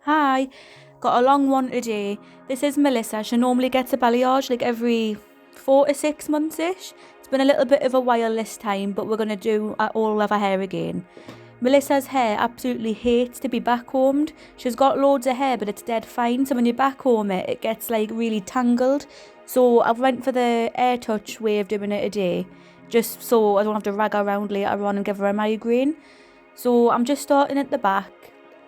Hi, got a long one today. This is Melissa. She normally gets a balayage like every 4 to 6 months-ish. It's been a little bit of a while this time, but we're going to do all of her hair again. Melissa's hair absolutely hates to be backcombed. She's got loads of hair, but it's dead fine. So when you backcomb it, it gets like really tangled. So I went for the Airtouch way of doing it today, just so I don't have to rag her around later on and give her a migraine. So I'm just starting at the back,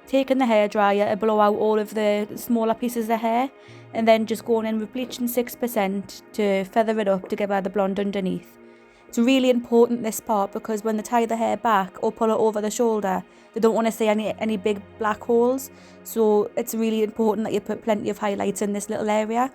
taking the hairdryer to blow out all of the smaller pieces of hair, and then just going in with bleaching 6% to feather it up to give her the blonde underneath. It's really important, this part, because when they tie the hair back or pull it over the shoulder, they don't want to see any big black holes. So it's really important that you put plenty of highlights in this little area.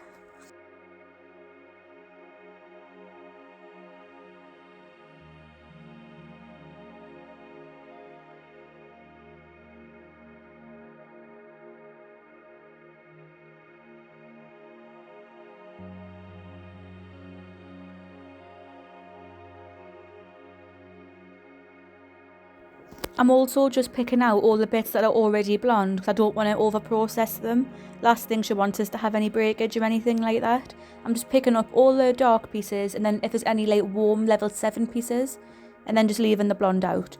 I'm also just picking out all the bits that are already blonde because I don't want to over process them. Last thing she wants is to have any breakage or anything like that. I'm just picking up all the dark pieces, and then if there's any like warm level 7 pieces, and then just leaving the blonde out.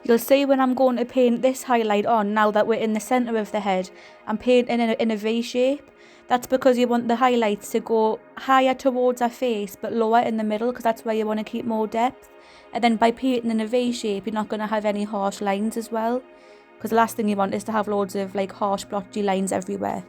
You'll see when I'm going to paint this highlight on, now that we're in the centre of the head, I'm painting in a V shape. That's because you want the highlights to go higher towards our face but lower in the middle, because that's where you want to keep more depth. And then by painting in a V shape, you're not going to have any harsh lines as well, because the last thing you want is to have loads of like harsh blotchy lines everywhere.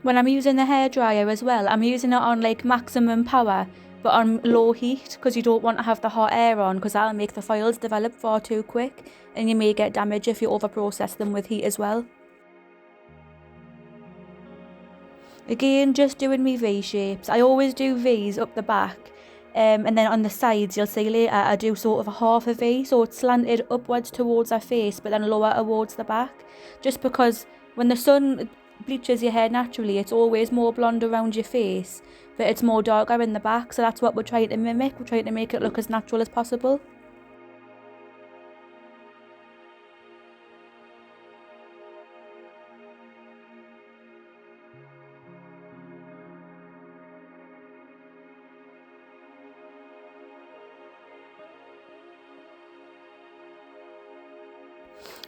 When I'm using the hairdryer as well, I'm using it on like maximum power, but on low heat, because you don't want to have the hot air on, because that'll make the foils develop far too quick, and you may get damage if you over process them with heat as well. Again, just doing me V shapes. I always do V's up the back, and then on the sides you'll see later I do sort of a half a V, so it's slanted upwards towards our face but then lower towards the back, just because when the sun bleaches your hair naturally, it's always more blonde around your face, but it's more darker in the back, so that's what we're trying to mimic. We're trying to make it look as natural as possible.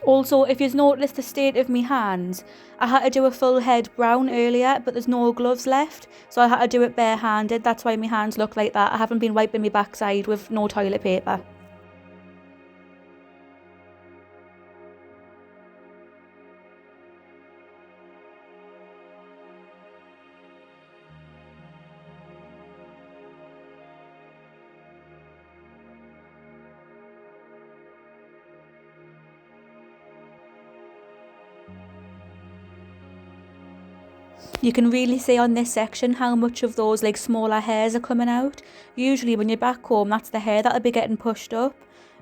Also, if you've noticed the state of my hands, I had to do a full head brown earlier, but there's no gloves left, so I had to do it barehanded. That's why my hands look like that. I haven't been wiping my backside with no toilet paper. You can really see on this section how much of those like smaller hairs are coming out. Usually when you're back home, that's the hair that'll be getting pushed up.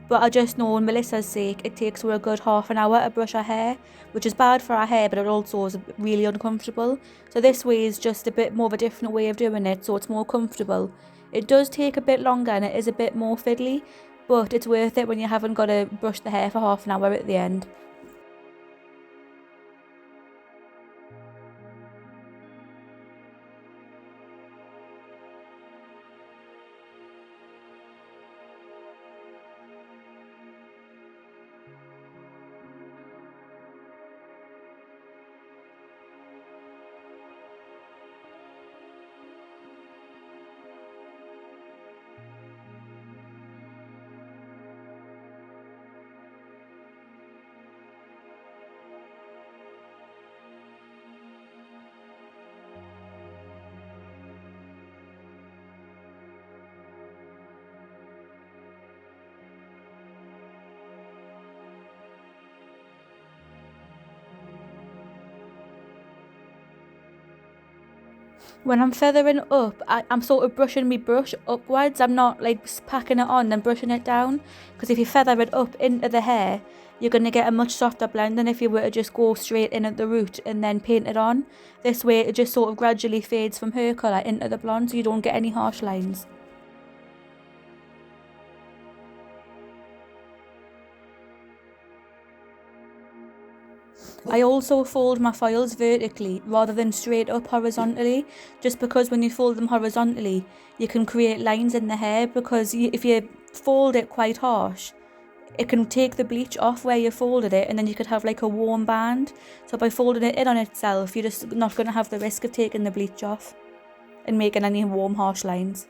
But I just know, on Melissa's sake, it takes her a good half an hour to brush her hair, which is bad for her hair, but it also is really uncomfortable. So this way is just a bit more of a different way of doing it, so it's more comfortable. It does take a bit longer and it is a bit more fiddly, but it's worth it when you haven't got to brush the hair for half an hour at the end. When I'm feathering up, I'm sort of brushing my brush upwards. I'm not like packing it on and brushing it down, because if you feather it up into the hair, you're going to get a much softer blend than if you were to just go straight in at the root and then paint it on. This way it just sort of gradually fades from her colour into the blonde, so you don't get any harsh lines. I also fold my foils vertically rather than straight up horizontally, just because when you fold them horizontally you can create lines in the hair, because if you fold it quite harsh, it can take the bleach off where you folded it, and then you could have like a warm band. So by folding it in on itself, you're just not going to have the risk of taking the bleach off and making any warm harsh lines.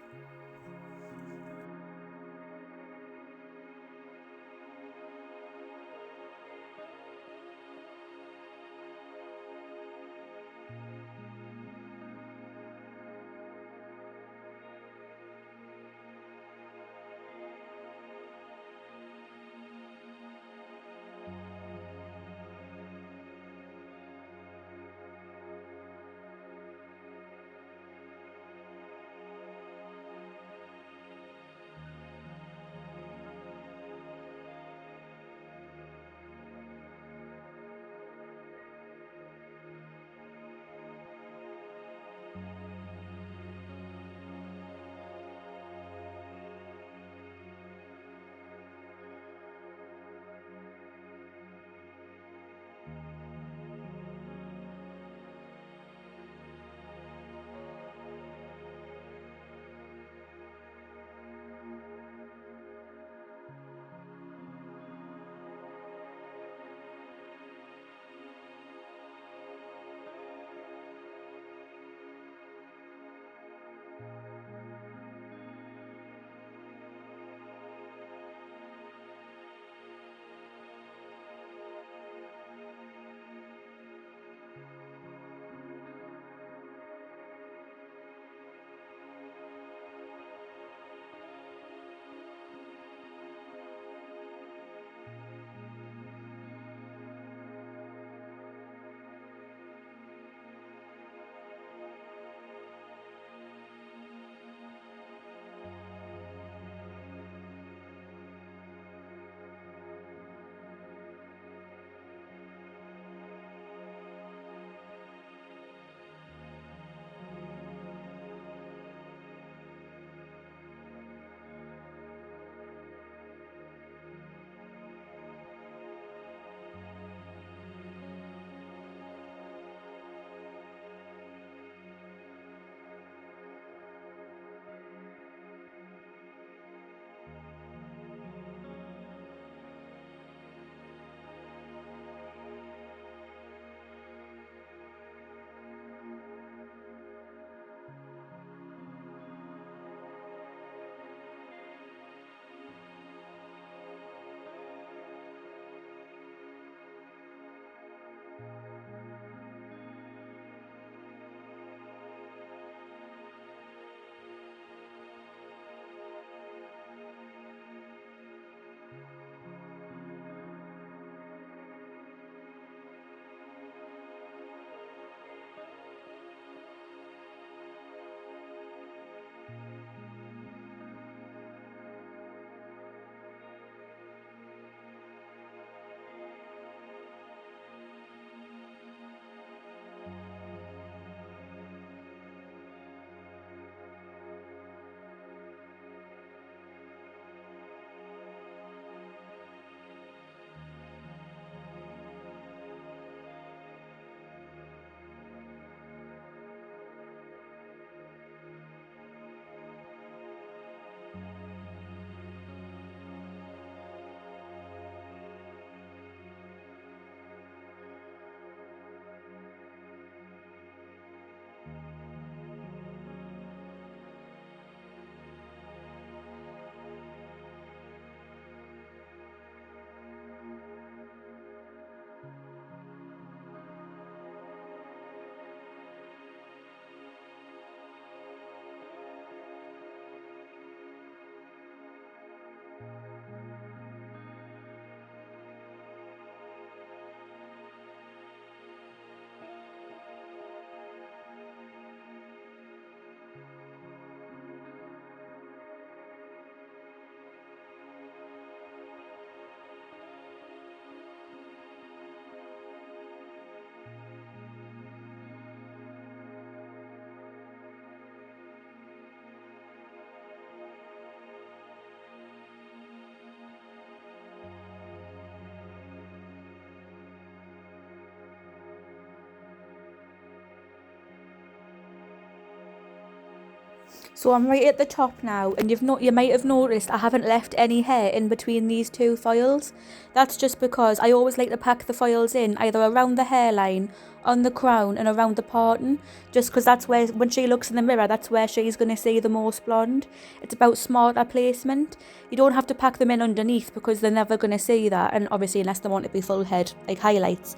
So I'm right at the top now, and you might have noticed I haven't left any hair in between these two foils. That's just because I always like to pack the foils in either around the hairline, on the crown and around the parting, just because that's where, when she looks in the mirror, that's where she's going to see the most blonde. It's about smarter placement. You don't have to pack them in underneath because they're never going to see that, and obviously unless they want to be full head, like highlights.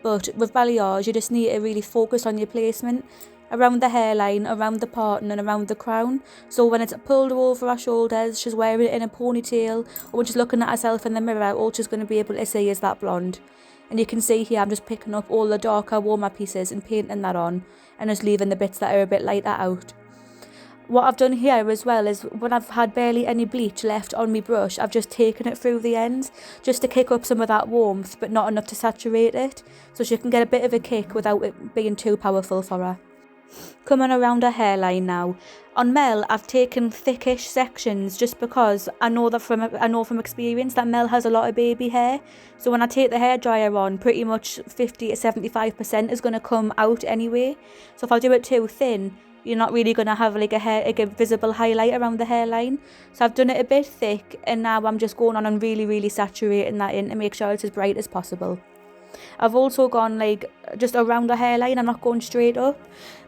But with balayage, you just need to really focus on your placement around the hairline, around the parting and around the crown. So when it's pulled over her shoulders, she's wearing it in a ponytail, or when she's looking at herself in the mirror, all she's going to be able to see is that blonde. And you can see here I'm just picking up all the darker, warmer pieces and painting that on, and just leaving the bits that are a bit lighter out. What I've done here as well is when I've had barely any bleach left on my brush, I've just taken it through the ends just to kick up some of that warmth, but not enough to saturate it, so she can get a bit of a kick without it being too powerful for her. Coming around her hairline now. On Mel, I've taken thickish sections just because I know from experience that Mel has a lot of baby hair. So when I take the hairdryer on, pretty much 50 to 75% is going to come out anyway. So if I do it too thin, you're not really going to have like a visible highlight around the hairline. So I've done it a bit thick, and now I'm just going on and really saturating that in to make sure it's as bright as possible. I've also gone like just around her hairline, I'm not going straight up.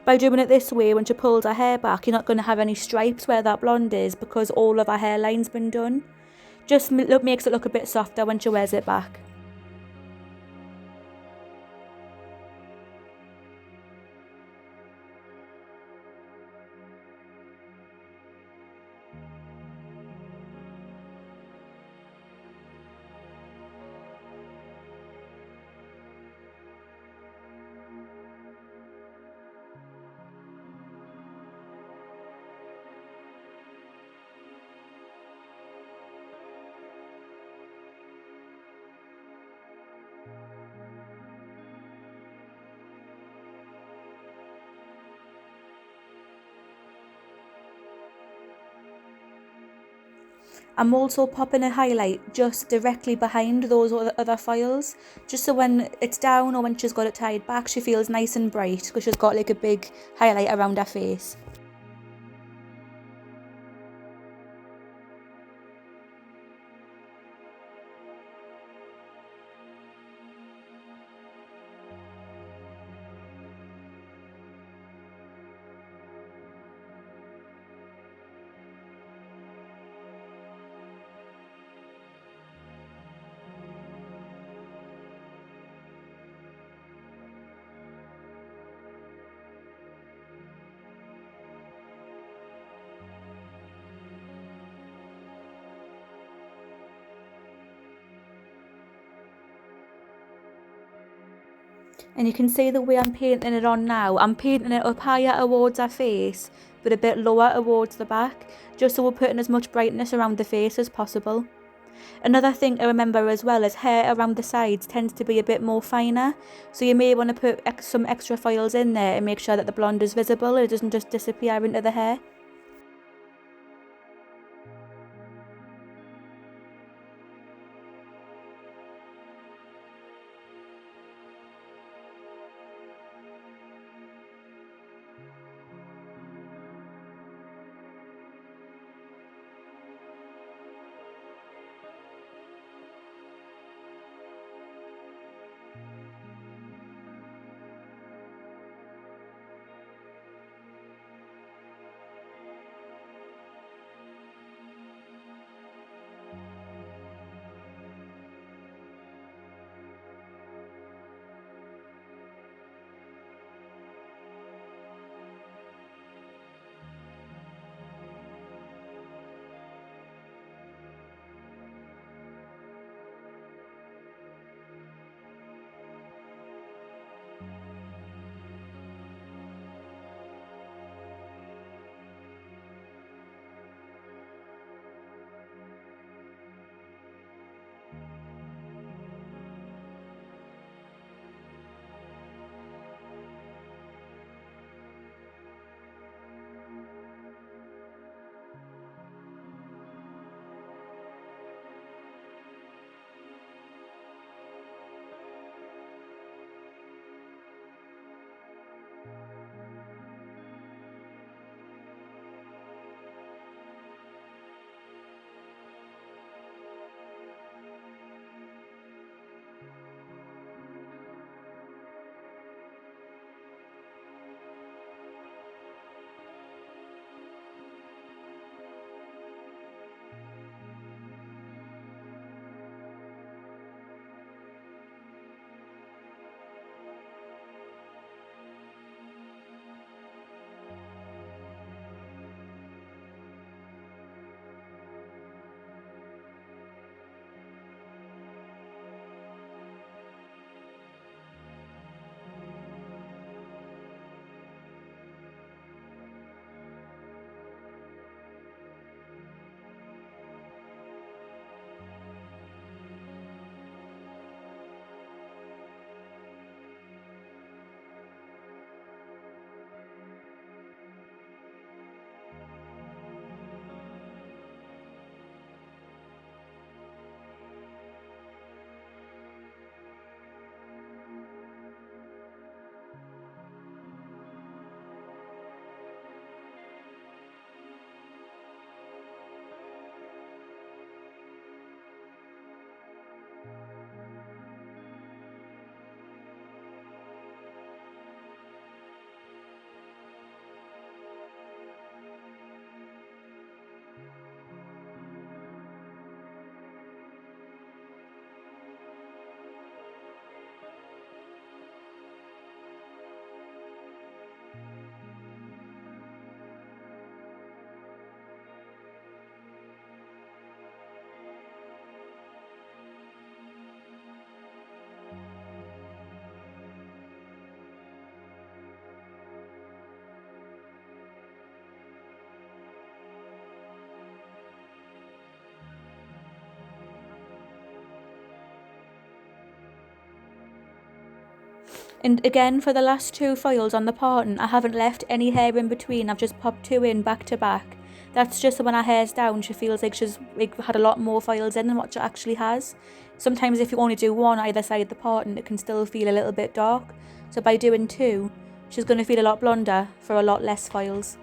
By doing it this way, when she pulls her hair back, you're not going to have any stripes where that blonde is because all of her hairline's been done. Just makes it look a bit softer when she wears it back. I'm also popping a highlight just directly behind those other files, just so when it's down or when she's got it tied back, she feels nice and bright because she's got like a big highlight around her face. And you can see the way I'm painting it on now. I'm painting it up higher towards her face, but a bit lower towards the back, just so we're putting as much brightness around the face as possible. Another thing to remember as well is hair around the sides tends to be a bit more finer, so you may want to put some extra foils in there and make sure that the blonde is visible and it doesn't just disappear into the hair. And again, for the last 2 files on the parting, I haven't left any hair in between. I've just popped 2 in back to back. That's just so when her hair's down, she feels like she's had a lot more files in than what she actually has. Sometimes if you only do 1 either side of the parting, it can still feel a little bit dark. So by doing 2, she's going to feel a lot blonder for a lot less files.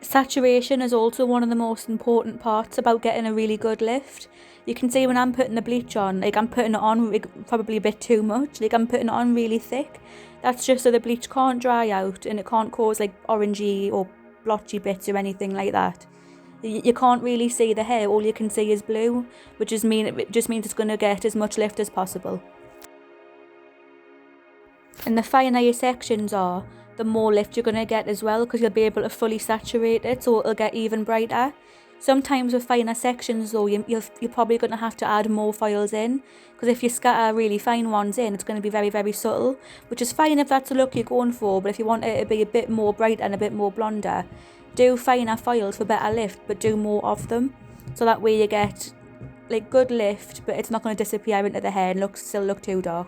Saturation is also one of the most important parts about getting a really good lift. You can see when I'm putting the bleach on, like I'm putting it on probably a bit too much, like I'm putting it on really thick. That's just so the bleach can't dry out and it can't cause like orangey or blotchy bits or anything like that. You can't really see the hair, all you can see is blue, which just means it's going to get as much lift as possible. And the finer your sections are, the more lift you're going to get as well, because you'll be able to fully saturate it so it'll get even brighter. Sometimes with finer sections though, you're probably going to have to add more files in, because if you scatter really fine ones in, it's going to be very, very subtle, which is fine if that's the look you're going for, but if you want it to be a bit more bright and a bit more blonder, do finer files for better lift, but do more of them, so that way you get like good lift, but it's not going to disappear into the hair and still look too dark.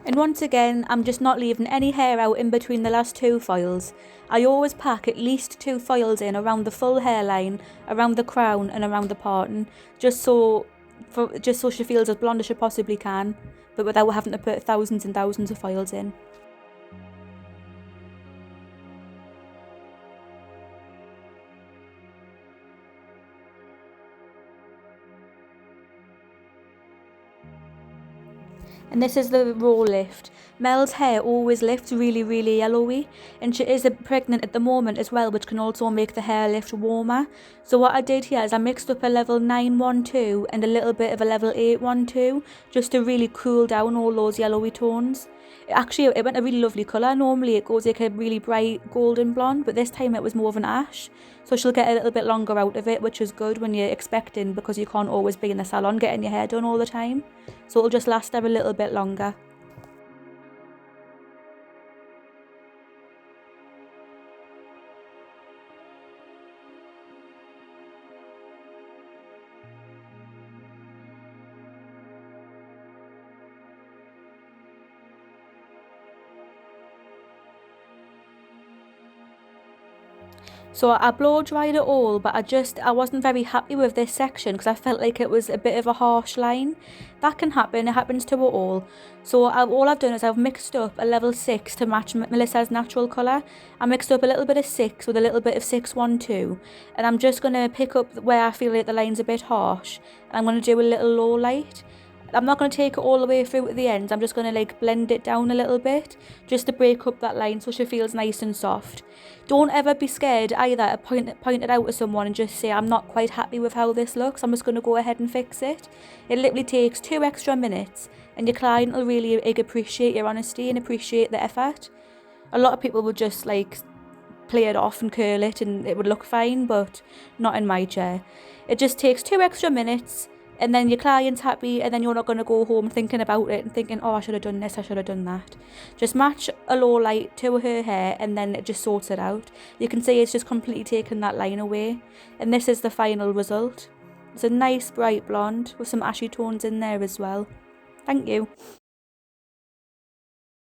And once again, I'm just not leaving any hair out in between the last 2 foils. I always pack at least 2 foils in around the full hairline, around the crown and around the parting, just so she feels as blonde as she possibly can, but without having to put thousands and thousands of foils in. And this is the raw lift. Mel's hair always lifts really yellowy, and she is pregnant at the moment as well, which can also make the hair lift warmer. So what I did here is I mixed up a level 912 and a little bit of a level 812 just to really cool down all those yellowy tones. It went a really lovely colour. Normally it goes like a really bright golden blonde, but this time it was more of an ash. So she'll get a little bit longer out of it, which is good when you're expecting, because you can't always be in the salon getting your hair done all the time. So it'll just last her a little bit longer. So I blow dried it all, but I wasn't very happy with this section because I felt like it was a bit of a harsh line. That can happen, it happens to it all. So all I've done is I've mixed up a level 6 to match Melissa's natural colour. I mixed up a little bit of 6 with a little bit of 612, and I'm just going to pick up where I feel like the line's a bit harsh, and I'm going to do a little low light. I'm not going to take it all the way through at the ends. I'm just going to like blend it down a little bit just to break up that line so she feels nice and soft. Don't ever be scared either to point it out to someone and just say, I'm not quite happy with how this looks, I'm just going to go ahead and fix it. It literally takes 2 extra minutes, and your client will really appreciate your honesty and appreciate the effort. A lot of people would just like play it off and curl it and it would look fine, but not in my chair. It just takes 2 extra minutes, and then your client's happy, and then you're not going to go home thinking about it and thinking, oh, I should have done this, I should have done that. Just match a low light to her hair, and then it just sorts it out. You can see it's just completely taken that line away, and this is the final result. It's a nice bright blonde with some ashy tones in there as well. Thank you.